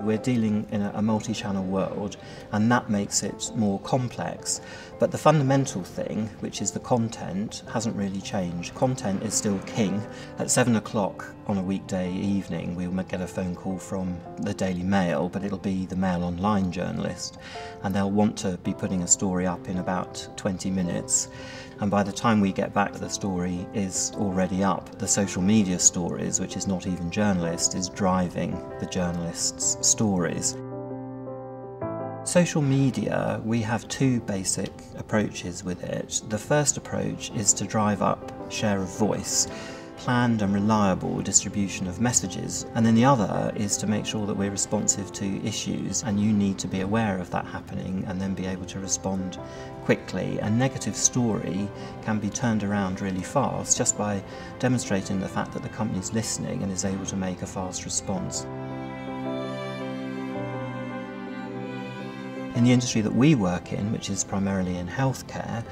We're dealing in a multi-channel world, and that makes it more complex. But the fundamental thing, which is the content, hasn't really changed. Content is still king. At 7 o'clock on a weekday evening, we will get a phone call from the Daily Mail, but it'll be the Mail Online journalist, and they'll want to be putting a story up in about 20 minutes. And by the time we get back, the story is already up. The social media stories, which is not even journalist, is driving the journalists' stories. Social media, we have two basic approaches with it. The first approach is to drive up share of voice, planned and reliable distribution of messages, and then the other is to make sure that we're responsive to issues, and you need to be aware of that happening and then be able to respond quickly. A negative story can be turned around really fast just by demonstrating the fact that the company's listening and is able to make a fast response. In the industry that we work in, which is primarily in healthcare,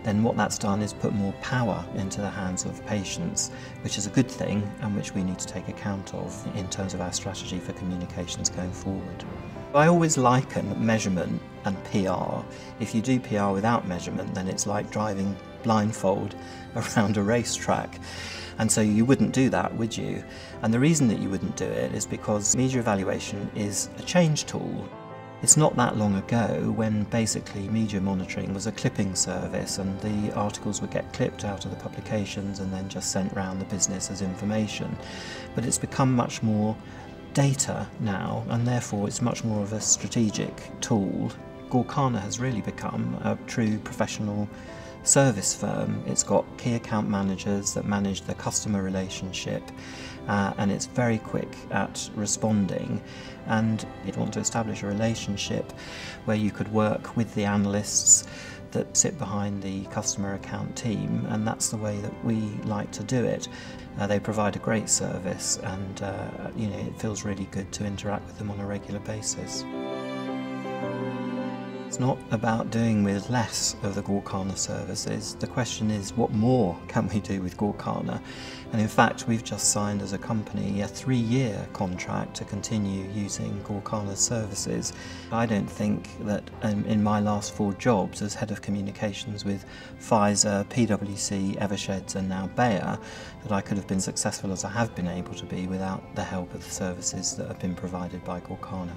then what that's done is put more power into the hands of patients, which is a good thing and which we need to take account of in terms of our strategy for communications going forward. I always liken measurement and PR. If you do PR without measurement, then it's like driving blindfold around a racetrack. And so you wouldn't do that, would you? And the reason that you wouldn't do it is because media evaluation is a change tool. It's not that long ago when basically media monitoring was a clipping service, and the articles would get clipped out of the publications and then just sent round the business as information. But it's become much more data now, and therefore it's much more of a strategic tool. Gorkana has really become a true professional service firm. It's got key account managers that manage the customer relationship, and it's very quick at responding. And you'd want to establish a relationship where you could work with the analysts that sit behind the customer account team, and that's the way that we like to do it. They provide a great service, and it feels really good to interact with them on a regular basis. It's not about doing with less of the Gorkana services. The question is, what more can we do with Gorkana? And in fact, we've just signed as a company a 3-year contract to continue using Gorkana's services. I don't think that in my last 4 jobs as head of communications with Pfizer, PwC, Eversheds and now Bayer, that I could have been successful as I have been able to be without the help of the services that have been provided by Gorkana.